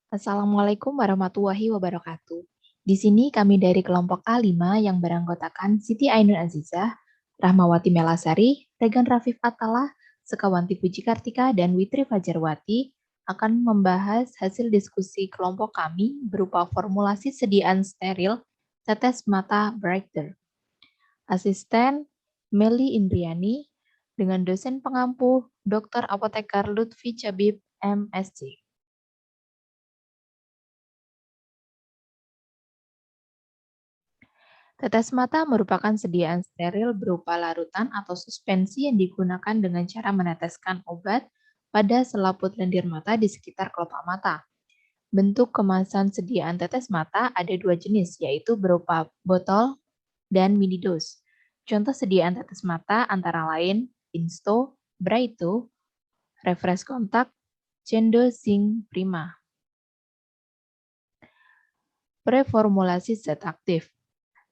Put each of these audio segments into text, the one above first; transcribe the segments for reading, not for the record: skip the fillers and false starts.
Assalamualaikum warahmatullahi wabarakatuh. Di sini kami dari kelompok A5 yang beranggotakan Siti Ainun Azizah, Rahmawati Melasari, Regan Rafif Atala, Sekawanti Puji Kartika, dan Witri Fajarwati akan membahas hasil diskusi kelompok kami berupa formulasi sediaan steril tetes mata Brighter. Asisten Meli Indriani dengan dosen pengampu Dr. Apotekar Lutfi Cabib, MSc. Tetes mata merupakan sediaan steril berupa larutan atau suspensi yang digunakan dengan cara meneteskan obat pada selaput lendir mata di sekitar kelopak mata. Bentuk kemasan sediaan tetes mata ada dua jenis, yaitu berupa botol dan mini dose. Contoh sediaan tetes mata antara lain Insto, Braito, Refresh Contact, Cendo Zinc Prima. Preformulasi zat aktif.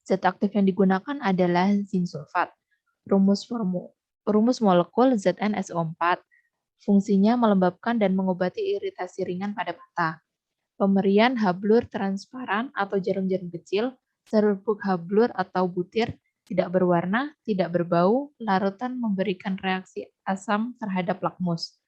Zat aktif yang digunakan adalah zinc sulfat. Rumus molekul ZnSO4. Fungsinya melembabkan dan mengobati iritasi ringan pada mata. Pemberian hablur transparan atau jarum-jarum kecil, serbuk hablur atau butir, tidak berwarna, tidak berbau, larutan memberikan reaksi asam terhadap lakmus.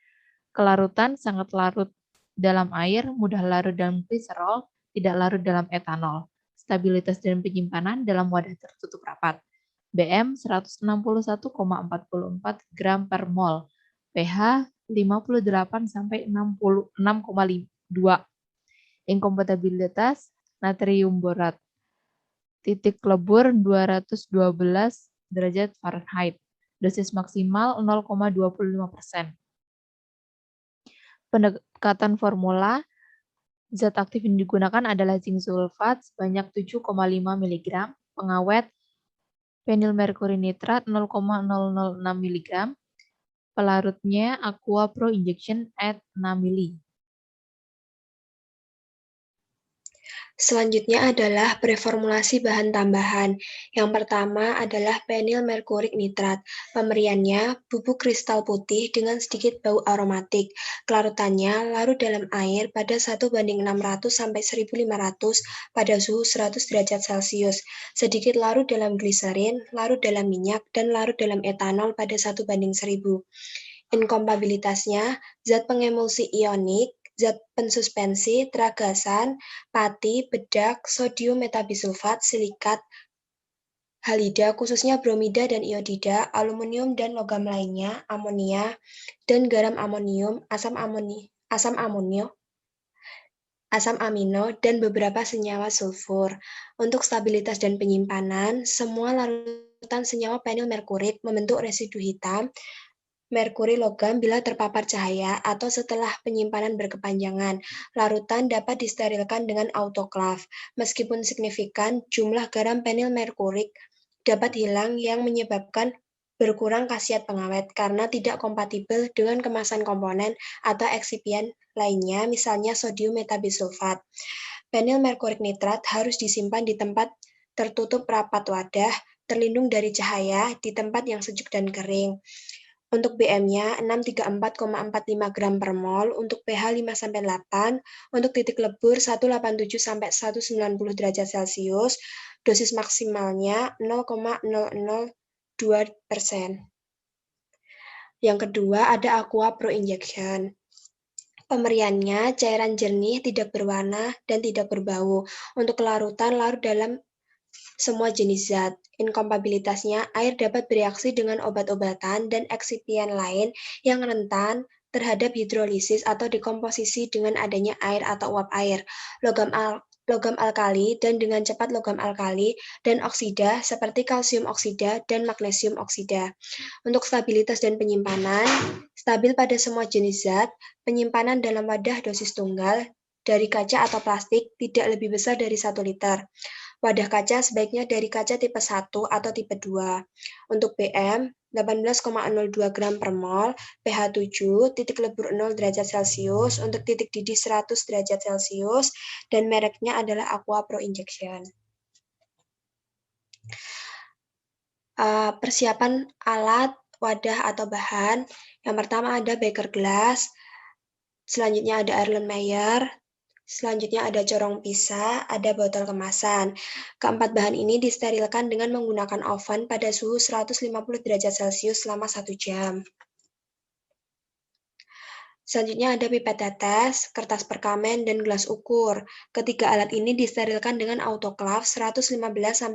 Kelarutan sangat larut dalam air, mudah larut dalam gliserol, tidak larut dalam etanol. Stabilitas dan penyimpanan dalam wadah tertutup rapat. BM 161,44 gram per mol. pH 58 sampai 6,2. Inkompatibilitas natrium borat. Titik lebur 212 derajat Fahrenheit. Dosis maksimal 0,25%. Pendekatan formula, zat aktif yang digunakan adalah zinc sulfat sebanyak 7,5 mg, pengawet penilmerkuri nitrat 0,006 mg, pelarutnya aqua pro injection at 6 ml. Selanjutnya adalah preformulasi bahan tambahan. Yang pertama adalah penilmerkurik nitrat. Pemberiannya bubuk kristal putih dengan sedikit bau aromatik. Kelarutannya larut dalam air pada 1:600 sampai 1500 pada suhu 100 derajat Celcius. Sedikit larut dalam gliserin, larut dalam minyak, dan larut dalam etanol pada 1:1000. Inkompatibilitasnya, zat pengemulsi ionik, zat pensuspensi, teragasan, pati, bedak, sodium metabisulfat, silikat, halida, khususnya bromida dan iodida, aluminium dan logam lainnya, amonia, dan garam amonium, asam amino, dan beberapa senyawa sulfur. Untuk stabilitas dan penyimpanan, semua larutan senyawa penilmerkurit membentuk residu hitam, merkuri logam bila terpapar cahaya atau setelah penyimpanan berkepanjangan. Larutan dapat disterilkan dengan autoklav. Meskipun signifikan, jumlah garam penilmerkurik dapat hilang yang menyebabkan berkurang khasiat pengawet karena tidak kompatibel dengan kemasan komponen atau eksipien lainnya, misalnya sodium metabisulfat. Penilmerkurik nitrat harus disimpan di tempat tertutup rapat wadah, terlindung dari cahaya, di tempat yang sejuk dan kering. Untuk BM-nya 634,45 gram per mol, untuk pH 5-8, untuk titik lebur 187 sampai 190 derajat Celcius, dosis maksimalnya 0,002%. Yang kedua ada aqua pro injection. Pemberiannya cairan jernih, tidak berwarna, dan tidak berbau. Untuk kelarutan, larut dalam semua jenis zat. Inkompatibilitasnya, air dapat bereaksi dengan obat-obatan dan eksipien lain yang rentan terhadap hidrolisis atau dekomposisi dengan adanya air atau uap air, logam alkali, dan dengan cepat logam alkali, dan oksida seperti kalsium oksida dan magnesium oksida. Untuk stabilitas dan penyimpanan, stabil pada semua jenis zat, penyimpanan dalam wadah dosis tunggal, dari kaca atau plastik, tidak lebih besar dari 1 liter. Wadah kaca sebaiknya dari kaca tipe 1 atau tipe 2. Untuk BM, 18,02 gram per mol, pH 7, titik lebur 0 derajat Celcius, untuk titik didih 100 derajat Celcius, dan mereknya adalah Aqua Pro Injection. Persiapan alat, wadah atau bahan. Yang pertama ada beker gelas, selanjutnya ada Erlenmeyer, Selanjutnya ada corong pisah, ada botol kemasan. Keempat bahan ini disterilkan dengan menggunakan oven pada suhu 150 derajat Celcius selama 1 jam. Selanjutnya ada pipet tetes, kertas perkamen, dan gelas ukur. Ketiga alat ini disterilkan dengan autoklaf 115-116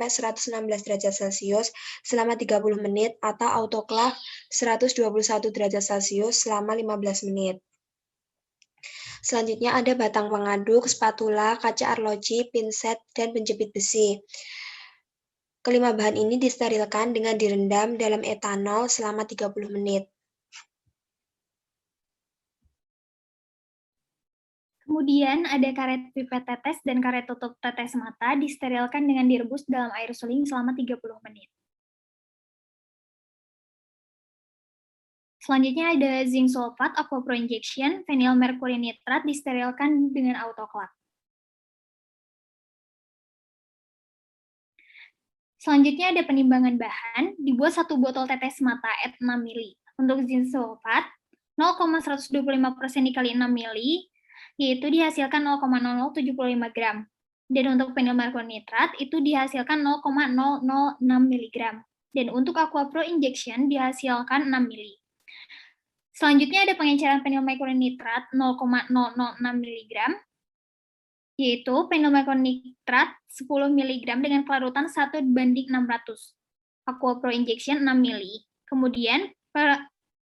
derajat Celcius selama 30 menit atau autoklaf 121 derajat Celcius selama 15 menit. Selanjutnya ada batang pengaduk, spatula, kaca arloji, pinset, dan penjepit besi. Kelima bahan ini disterilkan dengan direndam dalam etanol selama 30 menit. Kemudian ada karet pipet tetes dan karet tutup tetes mata disterilkan dengan direbus dalam air suling selama 30 menit. Selanjutnya ada zinc sulfat, aqua pro injection, vinyl mercury nitrat disterilkan dengan autoklaf. Selanjutnya ada penimbangan bahan, dibuat 1 botol tetes mata at 6 ml. Untuk zinc sulfat, 0,125% dikali 6 ml, yaitu dihasilkan 0,0075 gram. Dan untuk vinyl mercury nitrat, itu dihasilkan 0,006 mg. Dan untuk aqua pro injection dihasilkan 6 ml. Selanjutnya ada pengenceran vinyl mercury nitrat 0,006 mg, yaitu vinyl mercury nitrat 10 mg dengan kelarutan 1:600. Aqua pro injection 6 ml. Kemudian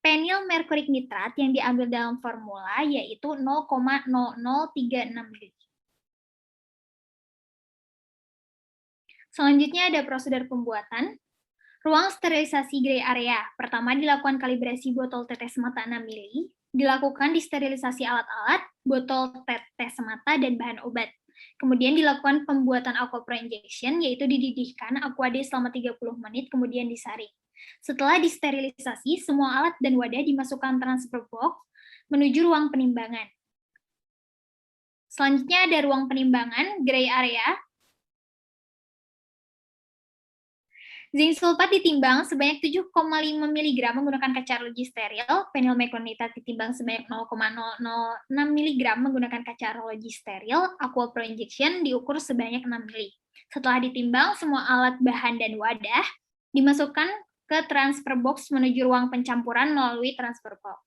vinyl mercury nitrat yang diambil dalam formula yaitu 0,0036 ml. Selanjutnya ada prosedur pembuatan. Ruang sterilisasi gray area. Pertama dilakukan kalibrasi botol tetes mata 6 ml, dilakukan disterilisasi alat-alat, botol tetes mata, dan bahan obat. Kemudian dilakukan pembuatan aqua pro injection, yaitu dididihkan aqua D selama 30 menit, kemudian disaring. Setelah disterilisasi, semua alat dan wadah dimasukkan transfer box menuju ruang penimbangan. Selanjutnya ada ruang penimbangan gray area. Zinc sulfat ditimbang sebanyak 7,5 mg menggunakan kaca arloji steril, vinyl mercury nitrat ditimbang sebanyak 0,006 mg menggunakan kaca arloji steril, aqua pro injection diukur sebanyak 6 ml. Setelah ditimbang, semua alat, bahan, dan wadah dimasukkan ke transfer box menuju ruang pencampuran melalui transfer box.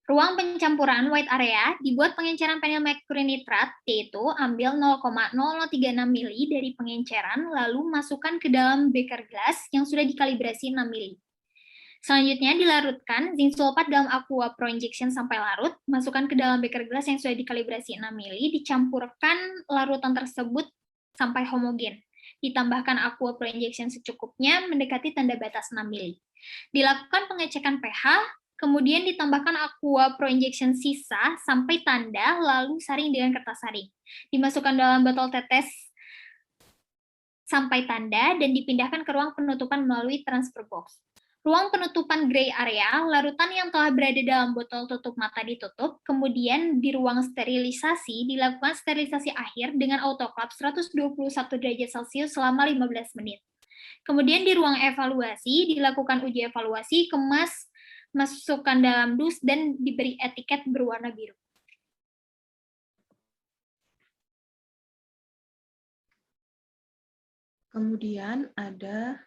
Ruang pencampuran white area dibuat pengenceran vinyl mercury nitrat, yaitu ambil 0,0036 ml dari pengenceran, lalu masukkan ke dalam beker gelas yang sudah dikalibrasi 6 ml. Selanjutnya dilarutkan zinc sulfat dalam aqua pro injection sampai larut, masukkan ke dalam beker gelas yang sudah dikalibrasi 6 ml, dicampurkan larutan tersebut sampai homogen. Ditambahkan aqua pro injection secukupnya mendekati tanda batas 6 ml. Dilakukan pengecekan pH, kemudian ditambahkan aqua pro injection sisa sampai tanda, lalu saring dengan kertas saring. Dimasukkan dalam botol tetes sampai tanda dan dipindahkan ke ruang penutupan melalui transfer box. Ruang penutupan gray area, larutan yang telah berada dalam botol tutup mata ditutup, kemudian di ruang sterilisasi dilakukan sterilisasi akhir dengan autoklaf 121 derajat Celcius selama 15 menit. Kemudian di ruang evaluasi dilakukan uji evaluasi, kemas, masukkan dalam dus, dan diberi etiket berwarna biru. Kemudian ada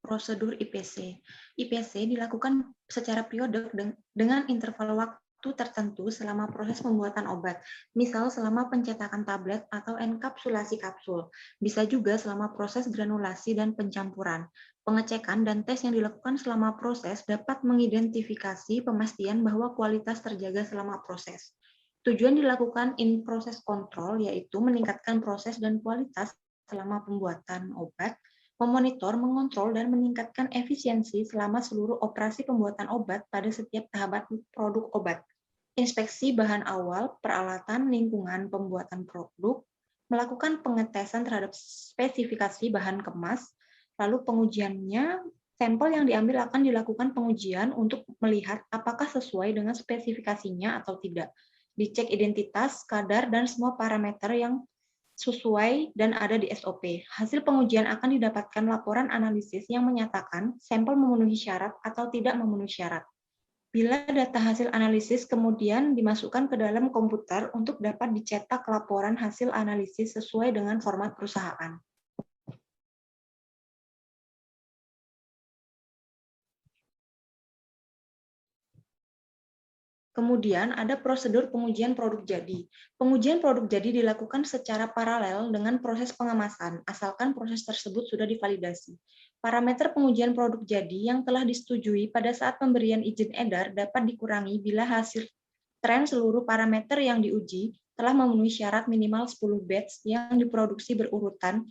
prosedur IPC. IPC dilakukan secara periodek dengan interval waktu tertentu selama proses pembuatan obat, misal selama pencetakan tablet atau enkapsulasi kapsul. Bisa juga selama proses granulasi dan pencampuran. Pengecekan dan tes yang dilakukan selama proses dapat mengidentifikasi pemastian bahwa kualitas terjaga selama proses. Tujuan dilakukan in-process control yaitu meningkatkan proses dan kualitas selama pembuatan obat, memonitor, mengontrol, dan meningkatkan efisiensi selama seluruh operasi pembuatan obat pada setiap tahapan produk obat. Inspeksi bahan awal, peralatan, lingkungan pembuatan produk, melakukan pengetesan terhadap spesifikasi bahan kemas, lalu pengujiannya, sampel yang diambil akan dilakukan pengujian untuk melihat apakah sesuai dengan spesifikasinya atau tidak. Dicek identitas, kadar, dan semua parameter yang sesuai dan ada di SOP. Hasil pengujian akan didapatkan laporan analisis yang menyatakan sampel memenuhi syarat atau tidak memenuhi syarat. Bila data hasil analisis kemudian dimasukkan ke dalam komputer untuk dapat dicetak laporan hasil analisis sesuai dengan format perusahaan. Kemudian ada prosedur pengujian produk jadi. Pengujian produk jadi dilakukan secara paralel dengan proses pengemasan, asalkan proses tersebut sudah divalidasi. Parameter pengujian produk jadi yang telah disetujui pada saat pemberian izin edar dapat dikurangi bila hasil tren seluruh parameter yang diuji telah memenuhi syarat minimal 10 batch yang diproduksi berurutan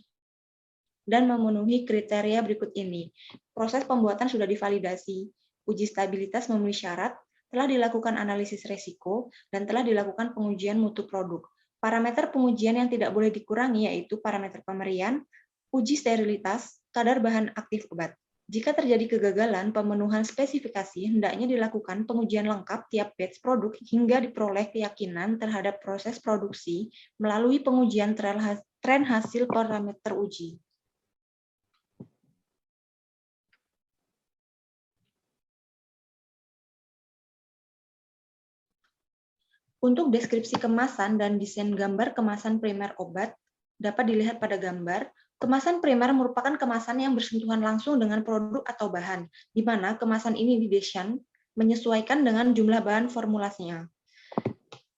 dan memenuhi kriteria berikut ini. Proses pembuatan sudah divalidasi, uji stabilitas memenuhi syarat, telah dilakukan analisis resiko, dan telah dilakukan pengujian mutu produk. Parameter pengujian yang tidak boleh dikurangi yaitu parameter pemberian, uji sterilitas, kadar bahan aktif obat. Jika terjadi kegagalan pemenuhan spesifikasi, hendaknya dilakukan pengujian lengkap tiap batch produk hingga diperoleh keyakinan terhadap proses produksi melalui pengujian tren hasil parameter uji. Untuk deskripsi kemasan dan desain gambar kemasan primer obat dapat dilihat pada gambar. Kemasan primer merupakan kemasan yang bersentuhan langsung dengan produk atau bahan, di mana kemasan ini didesain menyesuaikan dengan jumlah bahan formulasinya.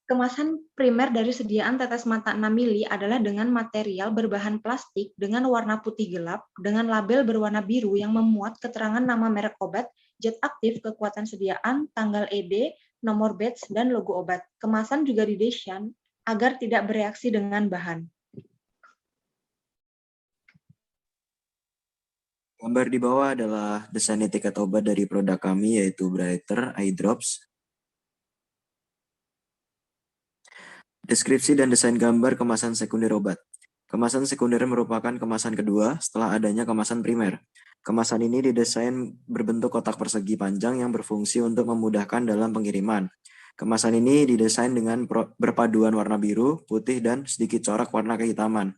Kemasan primer dari sediaan tetes mata 6 mili adalah dengan material berbahan plastik dengan warna putih gelap dengan label berwarna biru yang memuat keterangan nama merek obat, zat aktif, kekuatan sediaan, tanggal ED, nomor batch, dan logo obat. Kemasan juga didesain agar tidak bereaksi dengan bahan. Gambar di bawah adalah desain etiket obat dari produk kami, yaitu Brighter Eye Drops. Deskripsi dan desain gambar kemasan sekunder obat. Kemasan sekunder merupakan kemasan kedua setelah adanya kemasan primer. Kemasan ini didesain berbentuk kotak persegi panjang yang berfungsi untuk memudahkan dalam pengiriman. Kemasan ini didesain dengan berpaduan warna biru, putih, dan sedikit corak warna kehitaman.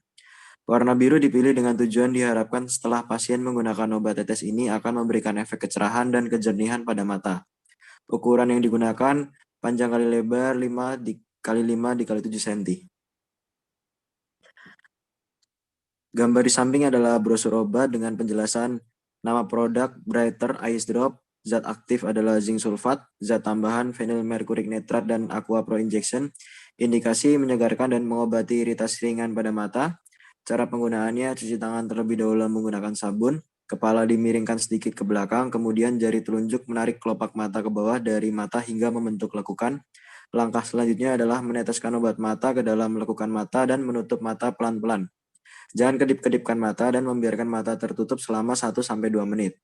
Warna biru dipilih dengan tujuan diharapkan setelah pasien menggunakan obat tetes ini akan memberikan efek kecerahan dan kejernihan pada mata. Ukuran yang digunakan panjang kali lebar 5 x 5 x 7 cm. Gambar di samping adalah brosur obat dengan penjelasan nama produk Brighter Eye Drop, zat aktif adalah zinc sulfat, zat tambahan phenyl mercuric nitrat dan aqua pro injection, indikasi menyegarkan dan mengobati iritasi ringan pada mata. Cara penggunaannya, cuci tangan terlebih dahulu menggunakan sabun, kepala dimiringkan sedikit ke belakang, kemudian jari telunjuk menarik kelopak mata ke bawah dari mata hingga membentuk lekukan. Langkah selanjutnya adalah meneteskan obat mata ke dalam lekukan mata dan menutup mata pelan-pelan. Jangan kedip-kedipkan mata dan membiarkan mata tertutup selama 1-2 menit.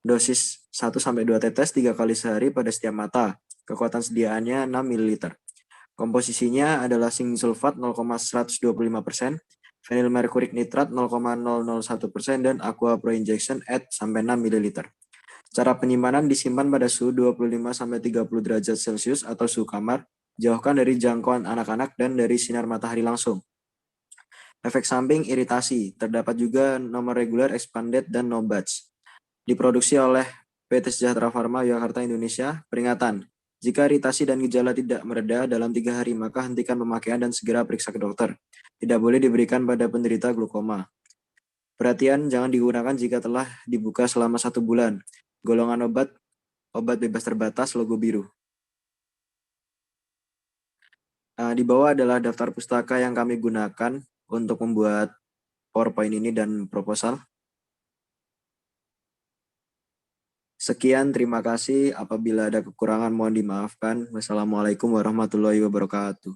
Dosis 1-2 tetes 3 kali sehari pada setiap mata. Kekuatan sediaannya 6 ml. Komposisinya adalah zinc sulfat 0,125%, phenyl mercuric nitrat 0,001%, dan aqua pro injection add sampai 6 ml. Cara penyimpanan disimpan pada suhu 25-30 derajat Celcius atau suhu kamar, jauhkan dari jangkauan anak-anak dan dari sinar matahari langsung. Efek samping iritasi, terdapat juga nomor reguler, expanded, dan no batch. Diproduksi oleh PT Sejahtera Pharma Yogyakarta, Indonesia. Peringatan, jika iritasi dan gejala tidak mereda dalam 3 hari, maka hentikan pemakaian dan segera periksa ke dokter. Tidak boleh diberikan pada penderita glukoma. Perhatian, jangan digunakan jika telah dibuka selama 1 bulan. Golongan obat bebas terbatas, logo biru. Di bawah adalah daftar pustaka yang kami gunakan untuk membuat PowerPoint ini dan proposal. Sekian, terima kasih. Apabila ada kekurangan mohon dimaafkan. Wassalamualaikum warahmatullahi wabarakatuh.